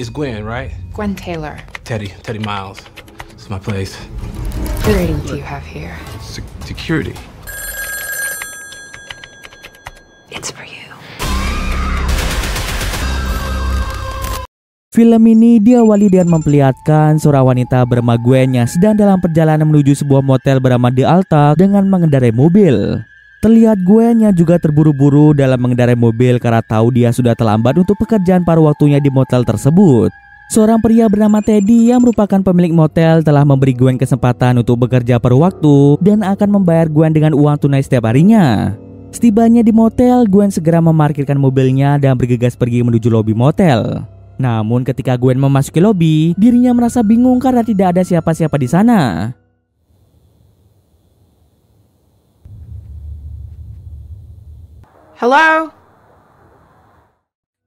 It's Gwen, right? Gwen Taylor. Teddy Miles. It's my place. What rating do you have here? Security. It's for you. Film ini diawali dengan memperlihatkan seorang wanita bernama Gwen yang sedang dalam perjalanan menuju sebuah motel bernama The Alta dengan mengendarai mobil. Terlihat Gwen yang juga terburu-buru dalam mengendarai mobil karena tahu dia sudah terlambat untuk pekerjaan paruh waktunya di motel tersebut. Seorang pria bernama Teddy yang merupakan pemilik motel telah memberi Gwen kesempatan untuk bekerja paruh waktu dan akan membayar Gwen dengan uang tunai setiap harinya. Setibanya di motel, Gwen segera memarkirkan mobilnya dan bergegas pergi menuju lobi motel. Namun ketika Gwen memasuki lobi, dirinya merasa bingung karena tidak ada siapa-siapa di sana. Hello?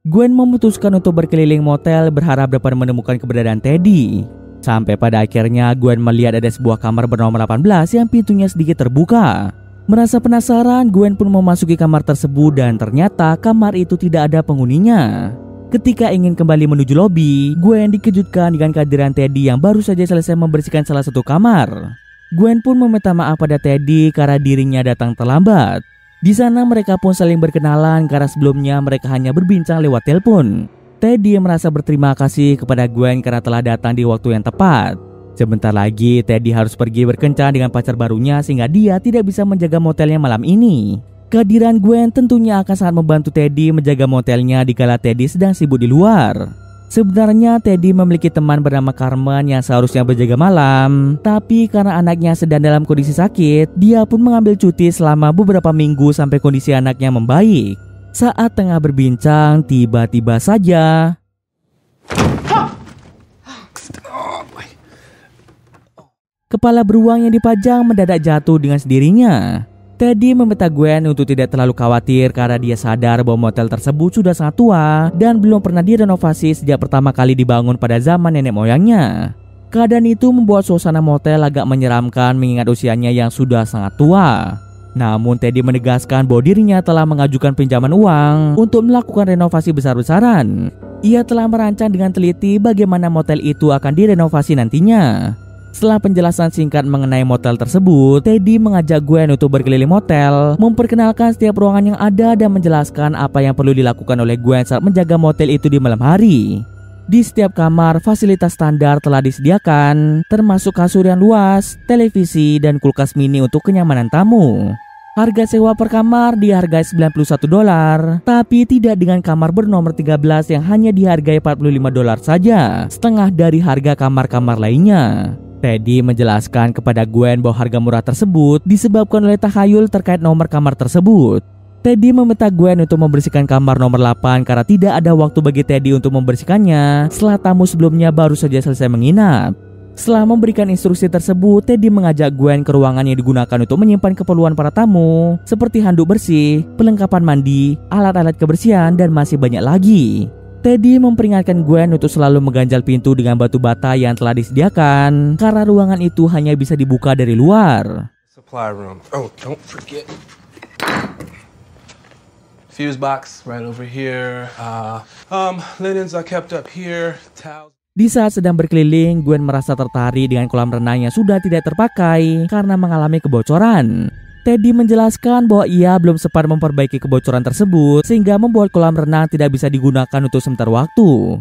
Gwen memutuskan untuk berkeliling motel berharap dapat menemukan keberadaan Teddy. Sampai pada akhirnya Gwen melihat ada sebuah kamar bernomor 18 yang pintunya sedikit terbuka. Merasa penasaran, Gwen pun memasuki kamar tersebut dan ternyata kamar itu tidak ada penghuninya. Ketika ingin kembali menuju lobi, Gwen dikejutkan dengan kehadiran Teddy yang baru saja selesai membersihkan salah satu kamar. Gwen pun meminta maaf pada Teddy karena dirinya datang terlambat. Di sana mereka pun saling berkenalan karena sebelumnya mereka hanya berbincang lewat telepon. Teddy merasa berterima kasih kepada Gwen karena telah datang di waktu yang tepat. Sebentar lagi Teddy harus pergi berkencan dengan pacar barunya sehingga dia tidak bisa menjaga motelnya malam ini. Kehadiran Gwen tentunya akan sangat membantu Teddy menjaga motelnya dikala Teddy sedang sibuk di luar. Sebenarnya Teddy memiliki teman bernama Carmen yang seharusnya berjaga malam, tapi karena anaknya sedang dalam kondisi sakit, dia pun mengambil cuti selama beberapa minggu sampai kondisi anaknya membaik. Saat tengah berbincang, tiba-tiba saja kepala beruang yang dipajang mendadak jatuh dengan sendirinya. Teddy meminta Gwen untuk tidak terlalu khawatir karena dia sadar bahwa motel tersebut sudah sangat tua dan belum pernah direnovasi sejak pertama kali dibangun pada zaman nenek moyangnya. Keadaan itu membuat suasana motel agak menyeramkan mengingat usianya yang sudah sangat tua. Namun Teddy menegaskan bahwa dirinya telah mengajukan pinjaman uang untuk melakukan renovasi besar-besaran. Ia telah merancang dengan teliti bagaimana motel itu akan direnovasi nantinya. Setelah penjelasan singkat mengenai motel tersebut, Teddy mengajak Gwen untuk berkeliling motel, memperkenalkan setiap ruangan yang ada dan menjelaskan apa yang perlu dilakukan oleh Gwen saat menjaga motel itu di malam hari. Di setiap kamar, fasilitas standar telah disediakan, termasuk kasur yang luas, televisi, dan kulkas mini untuk kenyamanan tamu. Harga sewa per kamar dihargai $91, tapi tidak dengan kamar bernomor 13 yang hanya dihargai $45 saja, setengah dari harga kamar-kamar lainnya. Teddy menjelaskan kepada Gwen bahwa harga murah tersebut disebabkan oleh tahayul terkait nomor kamar tersebut. Teddy meminta Gwen untuk membersihkan kamar nomor 8 karena tidak ada waktu bagi Teddy untuk membersihkannya setelah tamu sebelumnya baru saja selesai menginap. Setelah memberikan instruksi tersebut, Teddy mengajak Gwen ke ruangan yang digunakan untuk menyimpan keperluan para tamu seperti handuk bersih, perlengkapan mandi, alat-alat kebersihan, dan masih banyak lagi. Teddy memperingatkan Gwen untuk selalu mengganjal pintu dengan batu bata yang telah disediakan karena ruangan itu hanya bisa dibuka dari luar. Supply room. Oh, don't forget. Fuse box right over here. Linens are kept up here. Towels. Di saat sedang berkeliling, Gwen merasa tertarik dengan kolam renang yang sudah tidak terpakai karena mengalami kebocoran. Teddy menjelaskan bahwa ia belum sempat memperbaiki kebocoran tersebut sehingga membuat kolam renang tidak bisa digunakan untuk sementara waktu.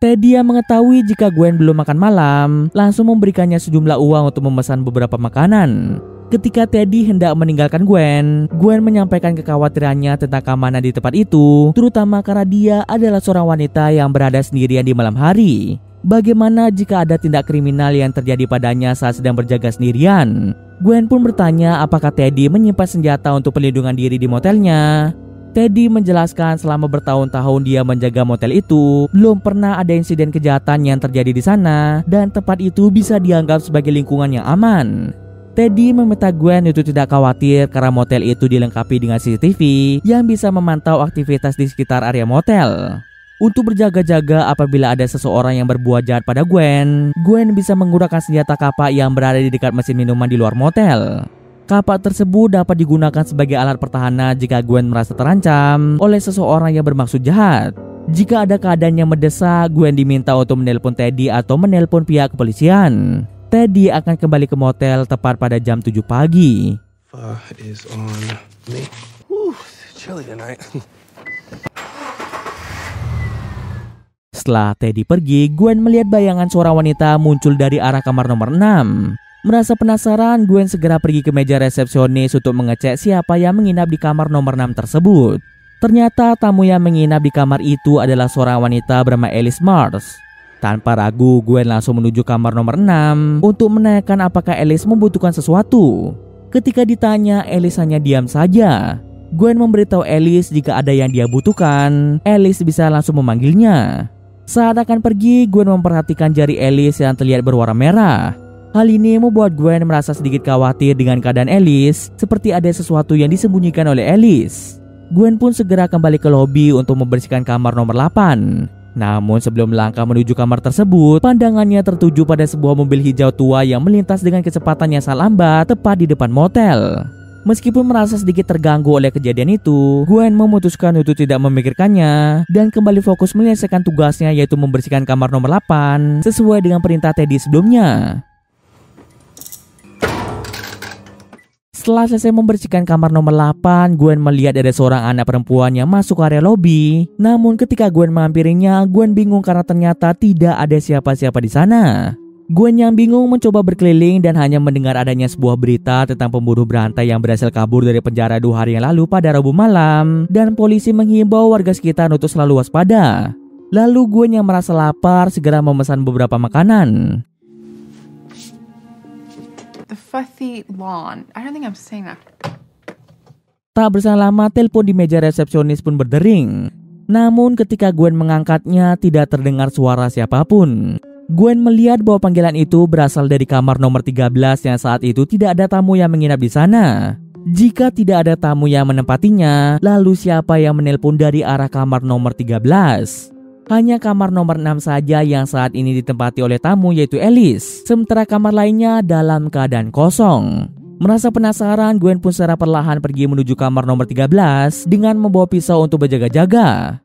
Teddy yang mengetahui jika Gwen belum makan malam, langsung memberikannya sejumlah uang untuk memesan beberapa makanan. Ketika Teddy hendak meninggalkan Gwen menyampaikan kekhawatirannya tentang keamanan di tempat itu, terutama karena dia adalah seorang wanita yang berada sendirian di malam hari. Bagaimana jika ada tindak kriminal yang terjadi padanya saat sedang berjaga sendirian? Gwen pun bertanya apakah Teddy menyimpan senjata untuk perlindungan diri di motelnya. Teddy menjelaskan selama bertahun-tahun dia menjaga motel itu, belum pernah ada insiden kejahatan yang terjadi di sana dan tempat itu bisa dianggap sebagai lingkungan yang aman. Teddy meminta Gwen untuk tidak khawatir karena motel itu dilengkapi dengan CCTV yang bisa memantau aktivitas di sekitar area motel. Untuk berjaga-jaga apabila ada seseorang yang berbuat jahat pada Gwen bisa menggunakan senjata kapak yang berada di dekat mesin minuman di luar motel. Kapak tersebut dapat digunakan sebagai alat pertahanan jika Gwen merasa terancam oleh seseorang yang bermaksud jahat. Jika ada keadaan yang mendesak, Gwen diminta untuk menelpon Teddy atau menelpon pihak kepolisian. Teddy akan kembali ke motel tepat pada jam 7 pagi. Is on me. Whew, chilly tonight. Setelah Teddy pergi, Gwen melihat bayangan seorang wanita muncul dari arah kamar nomor 6. Merasa penasaran, Gwen segera pergi ke meja resepsionis untuk mengecek siapa yang menginap di kamar nomor 6 tersebut. Ternyata tamu yang menginap di kamar itu adalah seorang wanita bernama Alice Mars. Tanpa ragu, Gwen langsung menuju kamar nomor 6 untuk menanyakan apakah Alice membutuhkan sesuatu. Ketika ditanya, Alice hanya diam saja. Gwen memberitahu Alice jika ada yang dia butuhkan, Alice bisa langsung memanggilnya. Saat akan pergi, Gwen memperhatikan jari Alice yang terlihat berwarna merah. Hal ini membuat Gwen merasa sedikit khawatir dengan keadaan Alice, seperti ada sesuatu yang disembunyikan oleh Alice. Gwen pun segera kembali ke lobi untuk membersihkan kamar nomor 8. Namun sebelum melangkah menuju kamar tersebut, pandangannya tertuju pada sebuah mobil hijau tua yang melintas dengan kecepatan yang sangat lambat tepat di depan motel. Meskipun merasa sedikit terganggu oleh kejadian itu, Gwen memutuskan untuk tidak memikirkannya dan kembali fokus menyelesaikan tugasnya, yaitu membersihkan kamar nomor 8 sesuai dengan perintah Teddy sebelumnya. Setelah selesai membersihkan kamar nomor 8, Gwen melihat ada seorang anak perempuan yang masuk area lobi. Namun ketika Gwen menghampirinya, Gwen bingung karena ternyata tidak ada siapa-siapa di sana. Gwen yang bingung mencoba berkeliling dan hanya mendengar adanya sebuah berita tentang pembunuh berantai yang berhasil kabur dari penjara 2 hari yang lalu pada Rabu malam, dan polisi menghimbau warga sekitar untuk selalu waspada. Lalu Gwen yang merasa lapar segera memesan beberapa makanan. The fuzzy lawn. I don't think I'm saying that. Tak berselang lama, telepon di meja resepsionis pun berdering. Namun ketika Gwen mengangkatnya, tidak terdengar suara siapapun. Gwen melihat bahwa panggilan itu berasal dari kamar nomor 13 yang saat itu tidak ada tamu yang menginap di sana. Jika tidak ada tamu yang menempatinya, lalu siapa yang menelpon dari arah kamar nomor 13? Hanya kamar nomor 6 saja yang saat ini ditempati oleh tamu, yaitu Alice. Sementara kamar lainnya dalam keadaan kosong. Merasa penasaran, Gwen pun secara perlahan pergi menuju kamar nomor 13 dengan membawa pisau untuk berjaga-jaga.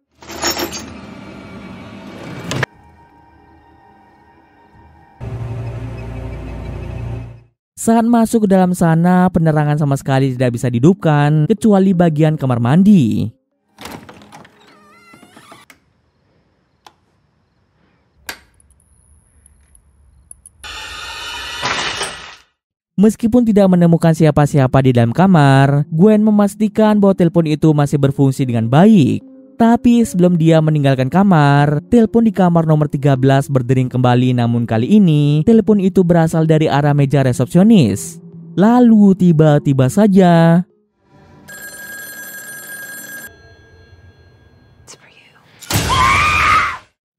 Saat masuk ke dalam sana, penerangan sama sekali tidak bisa dihidupkan kecuali bagian kamar mandi. Meskipun tidak menemukan siapa-siapa di dalam kamar, Gwen memastikan bahwa telepon itu masih berfungsi dengan baik. Tapi sebelum dia meninggalkan kamar, telepon di kamar nomor 13 berdering kembali, namun kali ini telepon itu berasal dari arah meja resepsionis. Lalu tiba-tiba saja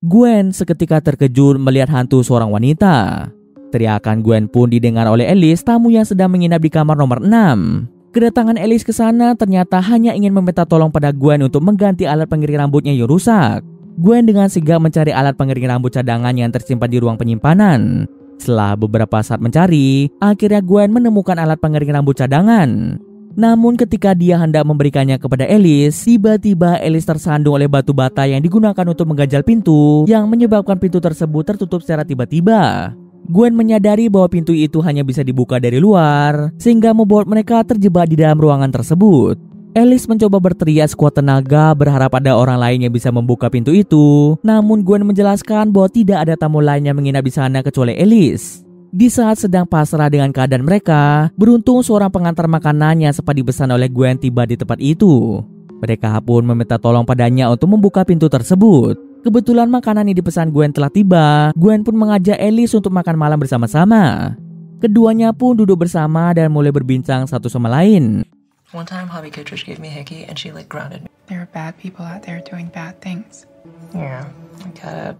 Gwen seketika terkejut melihat hantu seorang wanita. Teriakan Gwen pun didengar oleh Alice, tamu yang sedang menginap di kamar nomor 6. Kedatangan Alice ke sana ternyata hanya ingin meminta tolong pada Gwen untuk mengganti alat pengering rambutnya yang rusak. Gwen dengan sigap mencari alat pengering rambut cadangan yang tersimpan di ruang penyimpanan. Setelah beberapa saat mencari, akhirnya Gwen menemukan alat pengering rambut cadangan. Namun ketika dia hendak memberikannya kepada Alice, tiba-tiba Alice tersandung oleh batu bata yang digunakan untuk mengganjal pintu, yang menyebabkan pintu tersebut tertutup secara tiba-tiba. Gwen menyadari bahwa pintu itu hanya bisa dibuka dari luar, sehingga membuat mereka terjebak di dalam ruangan tersebut. Alice mencoba berteriak sekuat tenaga berharap ada orang lain yang bisa membuka pintu itu. Namun Gwen menjelaskan bahwa tidak ada tamu lain yang menginap di sana kecuali Alice. Di saat sedang pasrah dengan keadaan mereka, beruntung seorang pengantar makanan yang sempat dipesan oleh Gwen tiba di tempat itu. Mereka pun meminta tolong padanya untuk membuka pintu tersebut. Kebetulan makanan yang dipesan Gwen telah tiba. Gwen pun mengajak Alice untuk makan malam bersama-sama. Keduanya pun duduk bersama dan mulai berbincang satu sama lain. One time, Hobby Kittredge gave me a hickey and she grounded me. There are bad people out there doing bad things. Yeah, I get it.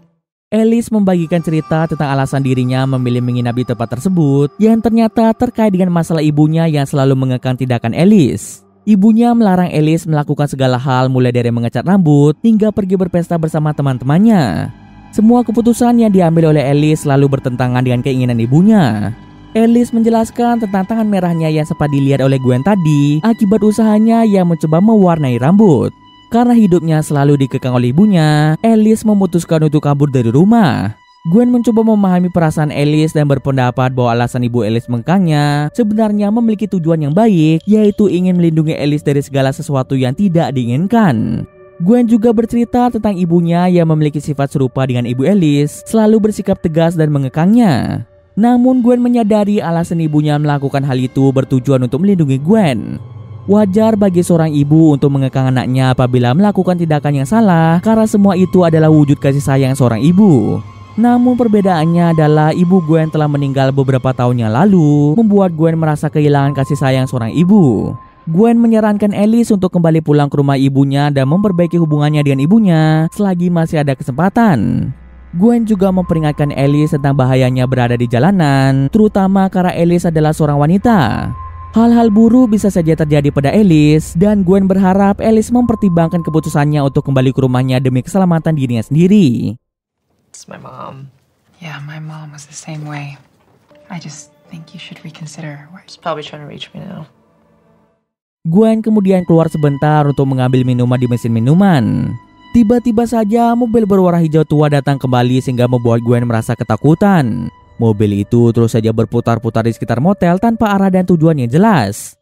Alice membagikan cerita tentang alasan dirinya memilih menginap di tempat tersebut yang ternyata terkait dengan masalah ibunya yang selalu mengekang tindakan Alice. Ibunya melarang Alice melakukan segala hal mulai dari mengecat rambut hingga pergi berpesta bersama teman-temannya. Semua keputusan yang diambil oleh Alice selalu bertentangan dengan keinginan ibunya. Alice menjelaskan tentang tangan merahnya yang sempat dilihat oleh Gwen tadi akibat usahanya yang mencoba mewarnai rambut. Karena hidupnya selalu dikekang oleh ibunya, Alice memutuskan untuk kabur dari rumah. Gwen mencoba memahami perasaan Alice dan berpendapat bahwa alasan ibu Alice mengekangnya sebenarnya memiliki tujuan yang baik, yaitu ingin melindungi Alice dari segala sesuatu yang tidak diinginkan. Gwen juga bercerita tentang ibunya yang memiliki sifat serupa dengan ibu Alice, selalu bersikap tegas dan mengekangnya. Namun Gwen menyadari alasan ibunya melakukan hal itu bertujuan untuk melindungi Gwen. Wajar bagi seorang ibu untuk mengekang anaknya apabila melakukan tindakan yang salah, karena semua itu adalah wujud kasih sayang seorang ibu. Namun perbedaannya adalah ibu Gwen telah meninggal beberapa tahun yang lalu, membuat Gwen merasa kehilangan kasih sayang seorang ibu. Gwen menyarankan Alice untuk kembali pulang ke rumah ibunya dan memperbaiki hubungannya dengan ibunya selagi masih ada kesempatan. Gwen juga memperingatkan Alice tentang bahayanya berada di jalanan, terutama karena Alice adalah seorang wanita. Hal-hal buruk bisa saja terjadi pada Alice, dan Gwen berharap Alice mempertimbangkan keputusannya untuk kembali ke rumahnya demi keselamatan dirinya sendiri. It's my mom. Yeah, my mom was the same way. I just think you should reconsider. She's probably trying to reach me now. Gwen kemudian keluar sebentar untuk mengambil minuman di mesin minuman. Tiba-tiba saja mobil berwarna hijau tua datang kembali sehingga membuat Gwen merasa ketakutan. Mobil itu terus saja berputar-putar di sekitar motel tanpa arah dan tujuan yang jelas.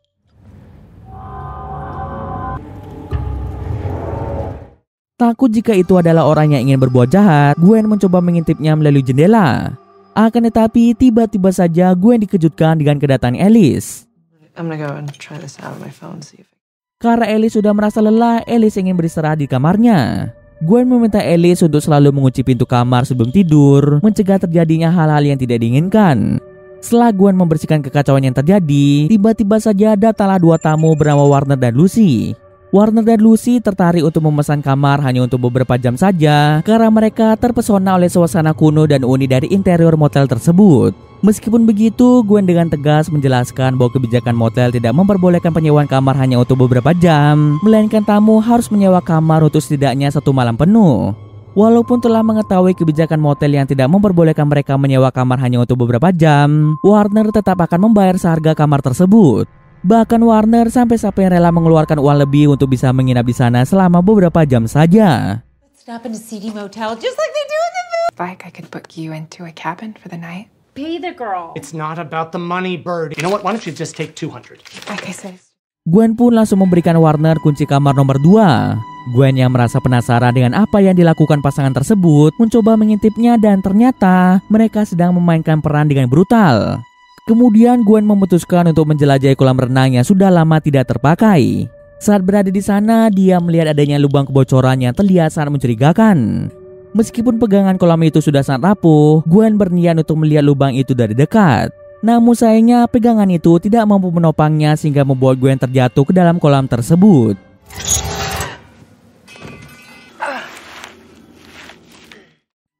Takut jika itu adalah orang yang ingin berbuat jahat, Gwen mencoba mengintipnya melalui jendela. Akan tetapi tiba-tiba saja Gwen dikejutkan dengan kedatangan Alice. I'm gonna go and try this out on my phone, see if Karena Alice sudah merasa lelah, Alice ingin beristirahat di kamarnya. Gwen meminta Alice untuk selalu mengunci pintu kamar sebelum tidur, mencegah terjadinya hal-hal yang tidak diinginkan. Setelah Gwen membersihkan kekacauan yang terjadi, tiba-tiba saja datanglah dua tamu bernama Warner dan Lucy. Warner dan Lucy tertarik untuk memesan kamar hanya untuk beberapa jam saja karena mereka terpesona oleh suasana kuno dan unik dari interior motel tersebut. Meskipun begitu, Gwen dengan tegas menjelaskan bahwa kebijakan motel tidak memperbolehkan penyewaan kamar hanya untuk beberapa jam, melainkan tamu harus menyewa kamar untuk setidaknya 1 malam penuh. Walaupun telah mengetahui kebijakan motel yang tidak memperbolehkan mereka menyewa kamar hanya untuk beberapa jam, Warner tetap akan membayar seharga kamar tersebut. Bahkan Warner sampai-sampai rela mengeluarkan uang lebih untuk bisa menginap di sana selama beberapa jam saja. Stop in a seedy motel just like they do in the movie. Like I could book you into a cabin for the night. Pay the girl. It's not about the money, Bird. You know what? Why don't you just take 200? Like I said. Gwen pun langsung memberikan Warner kunci kamar nomor 2. Gwen yang merasa penasaran dengan apa yang dilakukan pasangan tersebut mencoba mengintipnya dan ternyata mereka sedang memainkan peran dengan brutal. Kemudian Gwen memutuskan untuk menjelajahi kolam renang yang sudah lama tidak terpakai. Saat berada di sana, dia melihat adanya lubang kebocoran yang terlihat sangat mencurigakan. Meskipun pegangan kolam itu sudah sangat rapuh, Gwen berniat untuk melihat lubang itu dari dekat. Namun sayangnya pegangan itu tidak mampu menopangnya sehingga membuat Gwen terjatuh ke dalam kolam tersebut.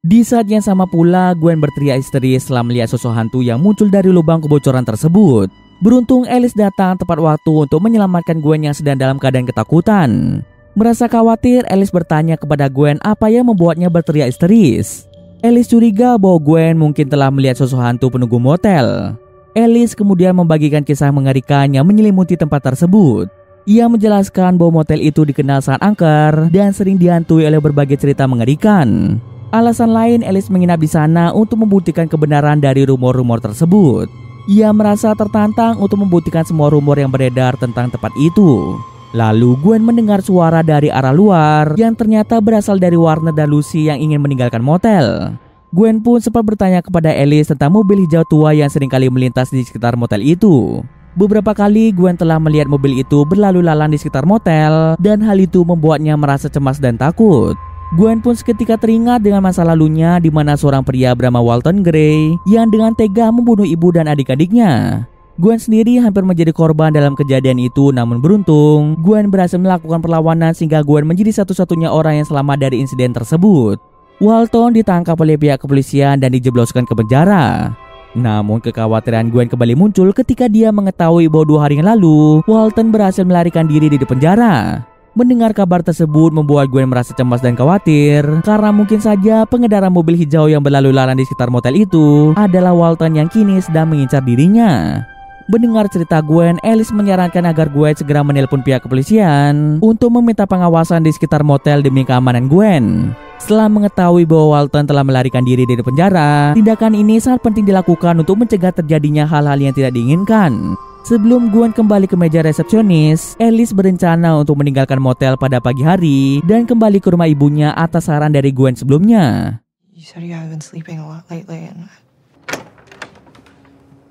Di saat yang sama pula, Gwen berteriak histeris setelah melihat sosok hantu yang muncul dari lubang kebocoran tersebut. Beruntung Alice datang tepat waktu untuk menyelamatkan Gwen yang sedang dalam keadaan ketakutan. Merasa khawatir, Alice bertanya kepada Gwen apa yang membuatnya berteriak histeris. Alice curiga bahwa Gwen mungkin telah melihat sosok hantu penunggu motel. Alice kemudian membagikan kisah mengerikan yang menyelimuti tempat tersebut. Ia menjelaskan bahwa motel itu dikenal sangat angker dan sering dihantui oleh berbagai cerita mengerikan. Alasan lain Alice menginap di sana untuk membuktikan kebenaran dari rumor-rumor tersebut. Ia merasa tertantang untuk membuktikan semua rumor yang beredar tentang tempat itu. Lalu Gwen mendengar suara dari arah luar yang ternyata berasal dari Warner dan Lucy yang ingin meninggalkan motel. Gwen pun sempat bertanya kepada Alice tentang mobil hijau tua yang seringkali melintas di sekitar motel itu. Beberapa kali Gwen telah melihat mobil itu berlalu lalang di sekitar motel dan hal itu membuatnya merasa cemas dan takut. Gwen pun seketika teringat dengan masa lalunya di mana seorang pria bernama Walton Gray yang dengan tega membunuh ibu dan adik-adiknya. Gwen sendiri hampir menjadi korban dalam kejadian itu, namun beruntung Gwen berhasil melakukan perlawanan sehingga Gwen menjadi satu-satunya orang yang selamat dari insiden tersebut. Walton ditangkap oleh pihak kepolisian dan dijebloskan ke penjara. Namun kekhawatiran Gwen kembali muncul ketika dia mengetahui bahwa 2 hari yang lalu Walton berhasil melarikan diri dari penjara. Mendengar kabar tersebut membuat Gwen merasa cemas dan khawatir karena mungkin saja pengendara mobil hijau yang berlalu lalang di sekitar motel itu adalah Walton yang kini sedang mengincar dirinya. Mendengar cerita Gwen, Alice menyarankan agar Gwen segera menelpon pihak kepolisian untuk meminta pengawasan di sekitar motel demi keamanan Gwen. Setelah mengetahui bahwa Walton telah melarikan diri dari penjara, tindakan ini sangat penting dilakukan untuk mencegah terjadinya hal-hal yang tidak diinginkan. Sebelum Gwen kembali ke meja resepsionis, Alice berencana untuk meninggalkan motel pada pagi hari dan kembali ke rumah ibunya atas saran dari Gwen sebelumnya. You said you haven't been sleeping a lot lately, and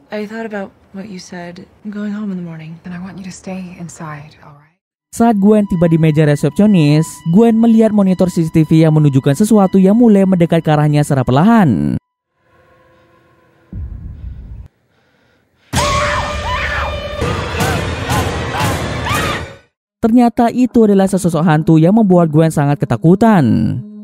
I thought about what you said. I'm going home in the morning. Then I want you to stay inside, all right? Saat Gwen tiba di meja resepsionis, Gwen melihat monitor CCTV yang menunjukkan sesuatu yang mulai mendekat ke arahnya secara perlahan. Ternyata itu adalah sesosok hantu yang membuat Gwen sangat ketakutan.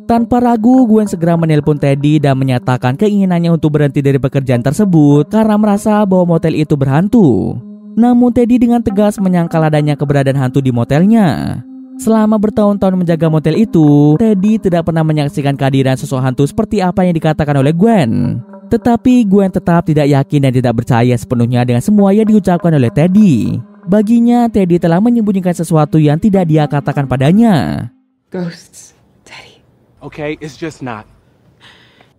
Tanpa ragu, Gwen segera menelpon Teddy dan menyatakan keinginannya untuk berhenti dari pekerjaan tersebut karena merasa bahwa motel itu berhantu. Namun Teddy dengan tegas menyangkal adanya keberadaan hantu di motelnya. Selama bertahun-tahun menjaga motel itu, Teddy tidak pernah menyaksikan kehadiran sosok hantu seperti apa yang dikatakan oleh Gwen. Tetapi Gwen tetap tidak yakin dan tidak percaya sepenuhnya dengan semua yang diucapkan oleh Teddy. Baginya, Teddy telah menyembunyikan sesuatu yang tidak dia katakan padanya. Ghosts, Teddy. Okay, it's just not.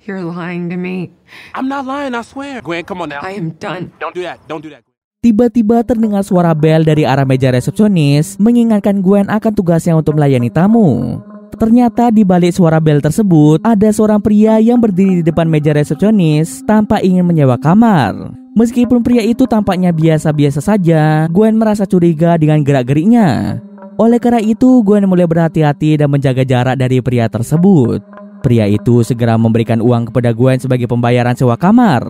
You're lying to me. I'm not lying, I swear. Gwen, come on now. I am done. Don't do that. Don't do that. Tiba-tiba terdengar suara bel dari arah meja resepsionis mengingatkan Gwen akan tugasnya untuk melayani tamu. Ternyata di balik suara bel tersebut ada seorang pria yang berdiri di depan meja resepsionis tanpa ingin menyewa kamar. Meskipun pria itu tampaknya biasa-biasa saja, Gwen merasa curiga dengan gerak-geriknya. Oleh karena itu, Gwen mulai berhati-hati dan menjaga jarak dari pria tersebut. Pria itu segera memberikan uang kepada Gwen sebagai pembayaran sewa kamar.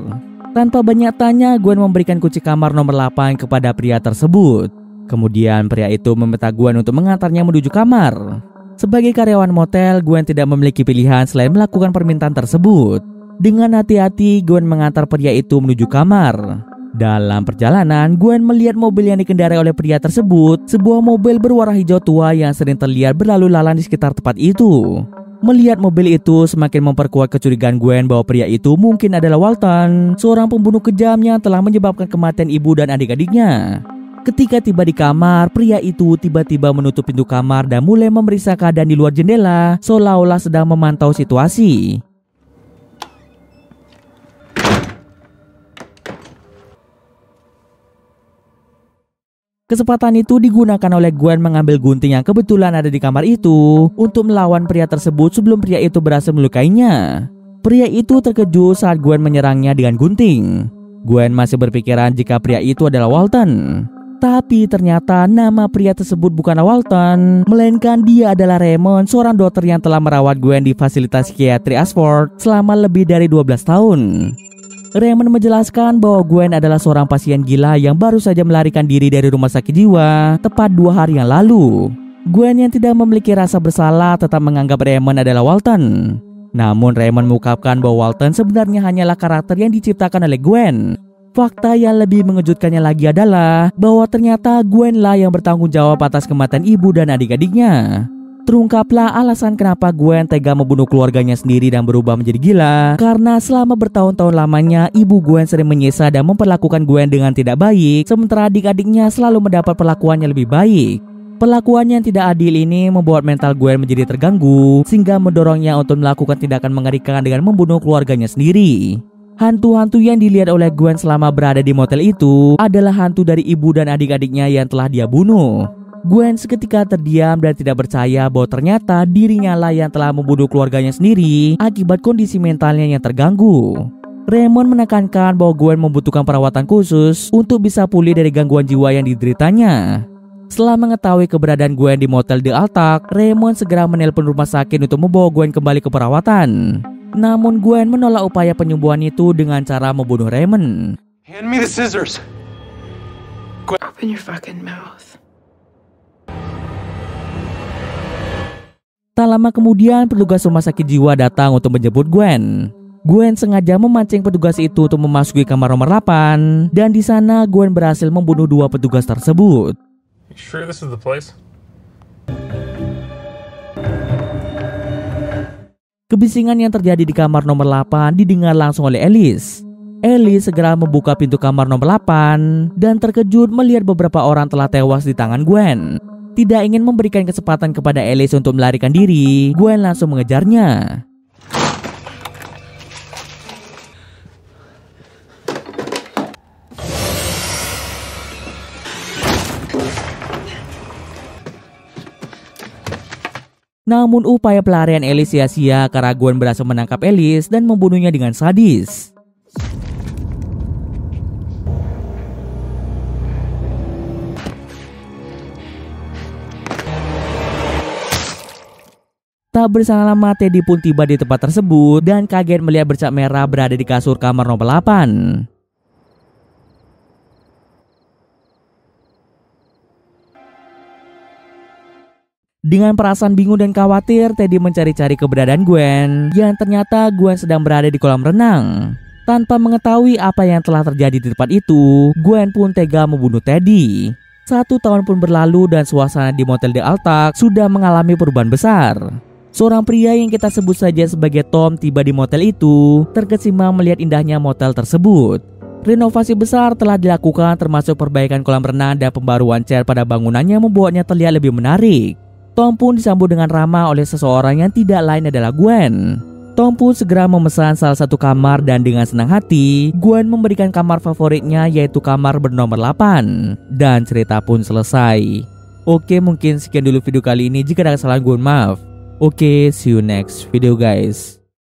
Tanpa banyak tanya, Gwen memberikan kunci kamar nomor 8 kepada pria tersebut. Kemudian pria itu meminta Gwen untuk mengantarnya menuju kamar. Sebagai karyawan motel, Gwen tidak memiliki pilihan selain melakukan permintaan tersebut. Dengan hati-hati, Gwen mengantar pria itu menuju kamar. Dalam perjalanan, Gwen melihat mobil yang dikendarai oleh pria tersebut, sebuah mobil berwarna hijau tua yang sering terlihat berlalu lalang di sekitar tempat itu. Melihat mobil itu semakin memperkuat kecurigaan Gwen bahwa pria itu mungkin adalah Walton, seorang pembunuh kejam yang telah menyebabkan kematian ibu dan adik-adiknya. Ketika tiba di kamar, pria itu tiba-tiba menutup pintu kamar dan mulai memeriksa keadaan di luar jendela, seolah-olah sedang memantau situasi. Kesempatan itu digunakan oleh Gwen mengambil gunting yang kebetulan ada di kamar itu untuk melawan pria tersebut sebelum pria itu berhasil melukainya. Pria itu terkejut saat Gwen menyerangnya dengan gunting. Gwen masih berpikiran jika pria itu adalah Walton. Tapi ternyata nama pria tersebut bukanlah Walton, melainkan dia adalah Raymond, seorang dokter yang telah merawat Gwen di fasilitas psikiatri Ashford selama lebih dari 12 tahun. Raymond menjelaskan bahwa Gwen adalah seorang pasien gila yang baru saja melarikan diri dari rumah sakit jiwa tepat 2 hari yang lalu. Gwen yang tidak memiliki rasa bersalah tetap menganggap Raymond adalah Walton. Namun Raymond mengungkapkan bahwa Walton sebenarnya hanyalah karakter yang diciptakan oleh Gwen. Fakta yang lebih mengejutkannya lagi adalah bahwa ternyata Gwen lah yang bertanggung jawab atas kematian ibu dan adik-adiknya. Terungkaplah alasan kenapa Gwen tega membunuh keluarganya sendiri dan berubah menjadi gila. Karena selama bertahun-tahun lamanya, ibu Gwen sering menyiksa dan memperlakukan Gwen dengan tidak baik, sementara adik-adiknya selalu mendapat perlakuan yang lebih baik. Perlakuan yang tidak adil ini membuat mental Gwen menjadi terganggu, sehingga mendorongnya untuk melakukan tindakan mengerikan dengan membunuh keluarganya sendiri. Hantu-hantu yang dilihat oleh Gwen selama berada di motel itu adalah hantu dari ibu dan adik-adiknya yang telah dia bunuh. Gwen seketika terdiam dan tidak percaya bahwa ternyata dirinya lah yang telah membunuh keluarganya sendiri akibat kondisi mentalnya yang terganggu. Raymond menekankan bahwa Gwen membutuhkan perawatan khusus untuk bisa pulih dari gangguan jiwa yang dideritanya. Setelah mengetahui keberadaan Gwen di motel The Altak, Raymond segera menelpon rumah sakit untuk membawa Gwen kembali ke perawatan. Namun Gwen menolak upaya penyembuhan itu dengan cara membunuh Raymond. Hand me the scissors. Open your fucking mouth. Tak lama kemudian, petugas rumah sakit jiwa datang untuk menjemput Gwen. Gwen sengaja memancing petugas itu untuk memasuki kamar nomor 8, dan di sana Gwen berhasil membunuh 2 petugas tersebut. You sure this is the place? Kebisingan yang terjadi di kamar nomor 8 didengar langsung oleh Alice. Alice segera membuka pintu kamar nomor 8 dan terkejut melihat beberapa orang telah tewas di tangan Gwen. Tidak ingin memberikan kesempatan kepada Alice untuk melarikan diri, Gwen langsung mengejarnya. Namun upaya pelarian Alice sia-sia karena Gwen berhasil menangkap Alice dan membunuhnya dengan sadis. Tak berselang lama, Teddy pun tiba di tempat tersebut dan kaget melihat bercak merah berada di kasur kamar nomor 8. Dengan perasaan bingung dan khawatir, Teddy mencari-cari keberadaan Gwen, yang ternyata Gwen sedang berada di kolam renang. Tanpa mengetahui apa yang telah terjadi di tempat itu, Gwen pun tega membunuh Teddy. 1 tahun pun berlalu dan suasana di motel The Altax sudah mengalami perubahan besar. Seorang pria yang kita sebut saja sebagai Tom tiba di motel itu, terkesima melihat indahnya motel tersebut. Renovasi besar telah dilakukan termasuk perbaikan kolam renang dan pembaruan cat pada bangunannya membuatnya terlihat lebih menarik. Tom pun disambut dengan ramah oleh seseorang yang tidak lain adalah Gwen. Tom pun segera memesan salah satu kamar dan dengan senang hati, Gwen memberikan kamar favoritnya yaitu kamar bernomor 8. Dan cerita pun selesai. Oke, mungkin sekian dulu video kali ini. Jika ada kesalahan, Gwen maaf. Oke, see you next video guys.